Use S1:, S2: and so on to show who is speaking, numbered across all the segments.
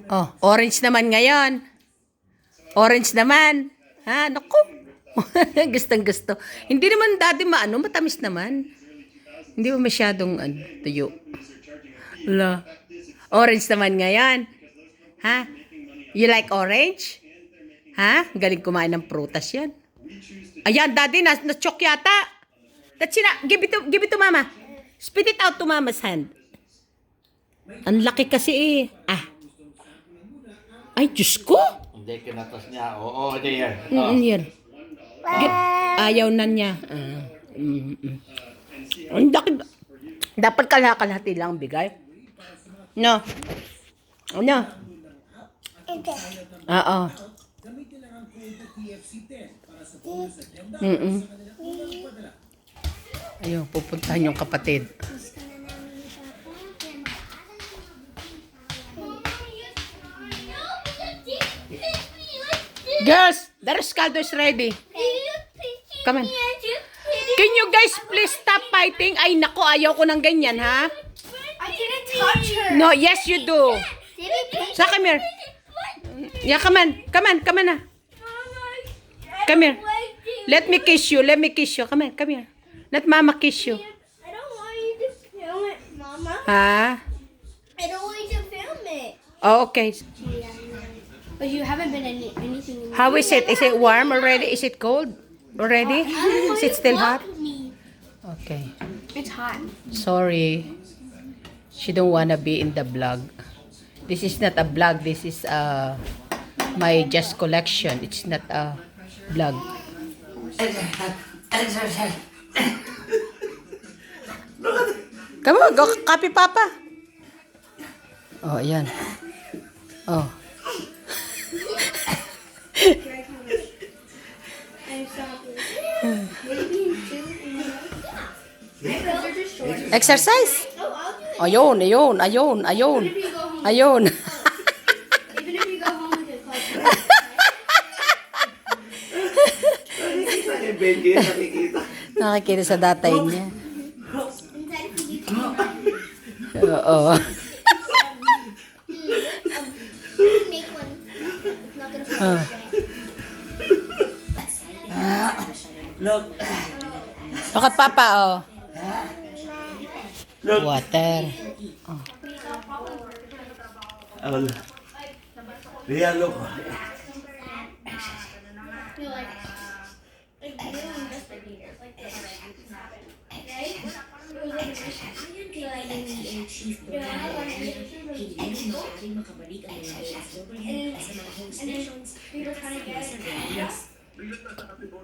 S1: Oh, orange naman ngayon. Orange naman. Ha, naku. Gustong gusto. Hindi naman dati matamis naman. Hindi ba masyadong tuyo. Wala. Orange naman ngayon. Ha? You like orange? Ha? Galing kumain ng prutas yan. Ayan, daddy, na-choke yata. Give it to mama. Spit it out to mama's hand. Ang laki kasi eh. Ay, Diyos ko.
S2: Hindi, kinatas niya. Oo, there.
S1: Yan. Ayaw na niya. Dapat kalahati lang bigay. No. Ano? Oo. Ayun, pupuntahan yung kapatid. Girls, the Rescaldo is ready. Come on. Can you guys please stop fighting? Ay, nako, ayaw ko ng ganyan, ha?
S3: I didn't touch her.
S1: No, yes you do. So, come here. Yeah, come on. Come on na. Come here. Let me kiss you. Come here. Let mama kiss you.
S3: I don't want you to film it, Mama.
S1: Ha?
S3: I don't want you to film it.
S1: Oh, okay.
S3: But you haven't been anything.
S1: How is it? Is it warm already? Is it cold already? Is it still hot? Okay.
S3: It's hot.
S1: Sorry. She don't wanna be in the vlog. This is not a vlog. This is my just collection. It's not a vlog. Come on, go copy Papa. Oh, ayan. Oh. Exercise. Ayun.
S3: Even if you go home with your
S1: Nakikita sa datay niya. Oo.
S3: make one. It's not gonna fall.
S2: Look.
S1: Look at Papa, oh. Water. Oh.
S2: Leah, look.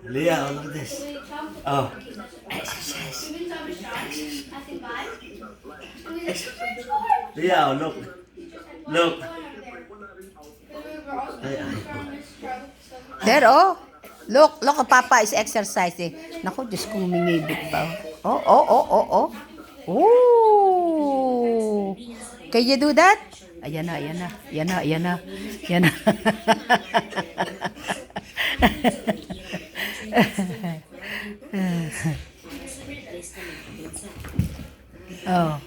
S2: Leah, look at this. Oh. Leah, look. Look.
S1: There, oh. Look at Papa is exercising. Naku, Diyos ko, humingibig pa. Oh. Ooh. Can you do that? Ayan na. Oh.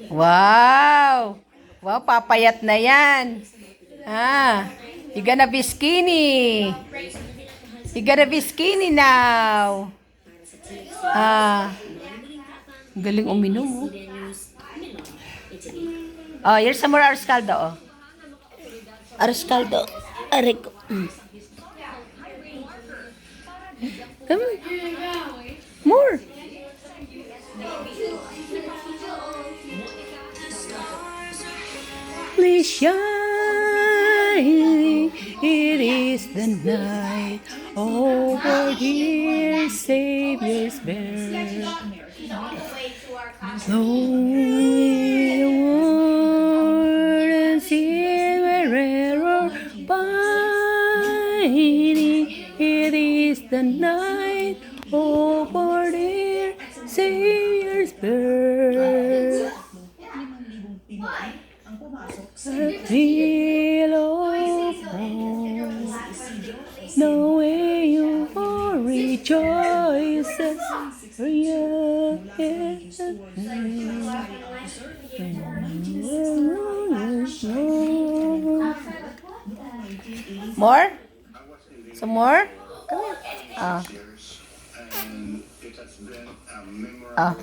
S1: Wow, papayat na yan. You gonna be skinny. Now. Galing uminom, oh. Oh, here's some more Arscaldo, oh. Arscaldo. Aray ko. Come on. More. Please shine. It is the night over here, Savior's birth. Lonely world and silver error pining. It is the night over there, Savior's birth. A thrill of hope, no way you rejoices. Yeah. More? Some more? Come here. Ah. Ah.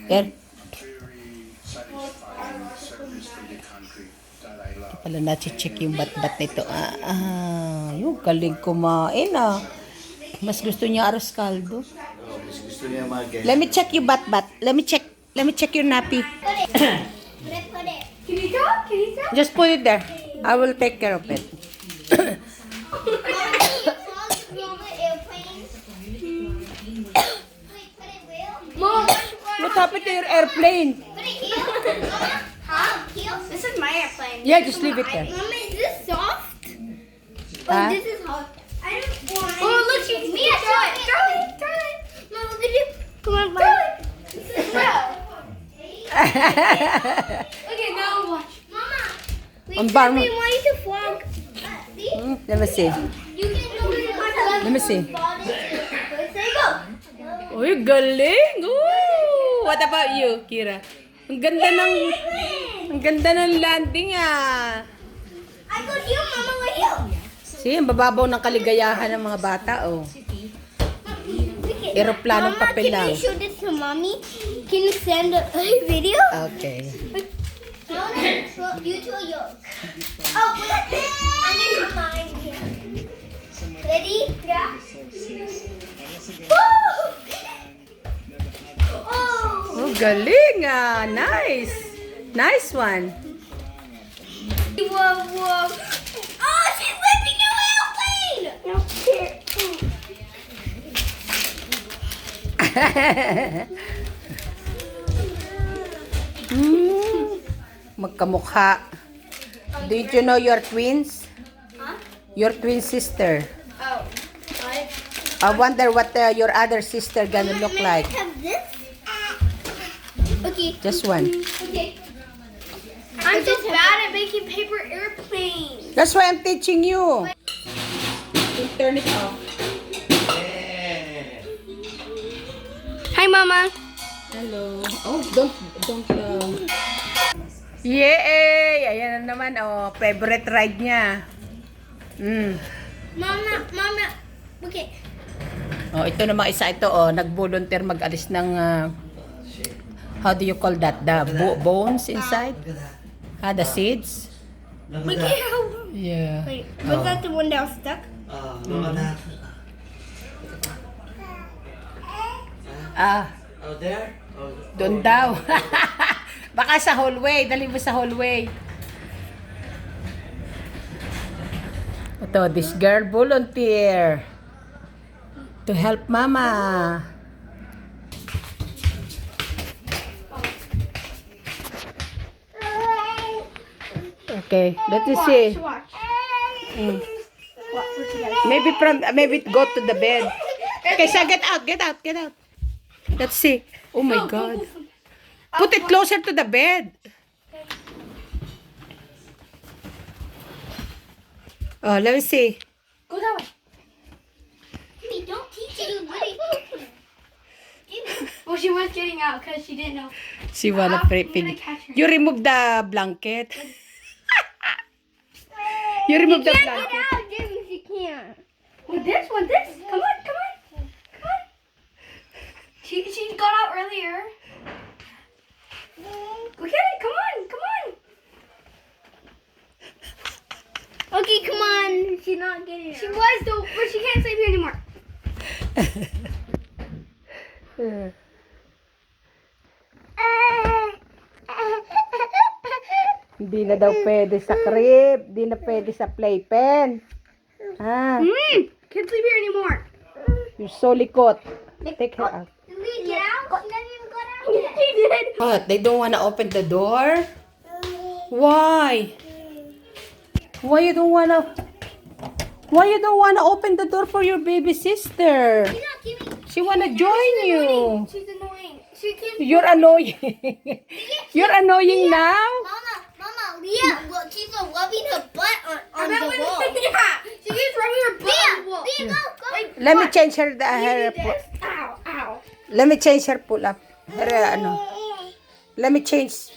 S1: Here. Pala na-check yung bat-bat nito. Yung galing kumain Mas gusto niya aros kaldo.
S2: Gusto niya mag-guess.
S1: Let me check your bat-bat. Let me check your nappy.
S3: Put it. Can you go? Can you go?
S1: Just put it there. I will take care of it.
S3: Mom,
S1: What happened to your airplane?
S3: put it here. Huh? This is my airplane.
S1: Yeah, just leave it there.
S3: Mama, is this soft?
S1: Huh?
S3: Oh, this is hot. I don't want it. Oh, look, you Mia, throw it. Throw it. Mama, look at you. Come on, throw it. This is real. Okay, now watch. Mama, we
S1: Ang
S3: said
S1: bar mo.
S3: we want you to vlog. See?
S1: Let me see.
S3: You can go to the
S1: Let me see.
S3: There you go.
S1: Uy, galing! Ooh! What about you, Kira? Ang ganda ng landing
S3: I go here, Mama, go here.
S1: See, ang bababaw ng kaligayahan ng mga bata, Aeroplanong
S3: Mama,
S1: papel
S3: can
S1: lang.
S3: you show this to Mommy? Can you send a video?
S1: Okay.
S3: No, you two are yours. Oh, put it there. I'm going to mine here. Ready? Yeah. Woo! Oh!
S1: Oh, galing Nice. Nice one.
S3: Whoa, whoa. Oh, she's flipping your airplane! No, here.
S1: Magkamukha. Did you know your twins?
S3: Huh?
S1: Your twin sister.
S3: Oh. What?
S1: I wonder what your other sister gonna look like.
S3: Have this? Okay.
S1: Just one.
S3: Okay. I'm so bad at making paper airplanes.
S1: That's why I'm teaching you. Turn it off.
S3: Hi, Mama.
S1: Hello. Oh, don't. Yay! Ayan na naman, favorite ride niya.
S3: Mama. Okay.
S1: Oh, ito namang isa ito, nag-volunteer mag-alis ng, how do you call that? The bones inside?
S2: Look at that.
S1: The seeds?
S2: Look
S3: Look
S2: at
S3: at
S2: that.
S3: how.
S1: Yeah.
S3: Wait, was that the one that was stuck?
S2: Look at that. Oh, there?
S1: Doon daw. Baka sa hallway. Dali mo sa hallway. Ito, this girl volunteer to help mama. Okay, let us see.
S3: Watch.
S1: Maybe go to the bed. Okay, so get out. Let's see. Oh my God. Put it closer to the bed. Oh, let me see.
S3: Go that way. Hey, don't teach it. Well, she was getting out because she didn't know.
S1: She wanna
S3: gonna catch her.
S1: You remove the blanket. You remove the
S3: Get
S1: blanket.
S3: out, Jimmy, she can't. Want this? Come on. She got out earlier. Go get it. Come on. Okay, come on. She's not getting it. She was though, but she can't sleep here anymore.
S1: Hindi na daw pwede sa crib. Hindi na pwede sa playpen.
S3: Can't sleep here anymore.
S1: You're so likot. Take her out.
S3: Did we get out? She didn't even go down yet. She did.
S1: What? They don't wanna open the door? Why? Why you don't wanna open the door for your baby sister?
S3: She's not giving.
S1: She wanna join you.
S3: She's annoying. She keeps.
S1: You're annoying. You're annoying now?
S3: Mama, Leah, well, she's rubbing her butt on the wall. Yeah, she keeps rubbing her butt on the wall. Leah, go.
S1: Let me change her
S3: Ow.
S1: Let me change her pull up. Her Let me change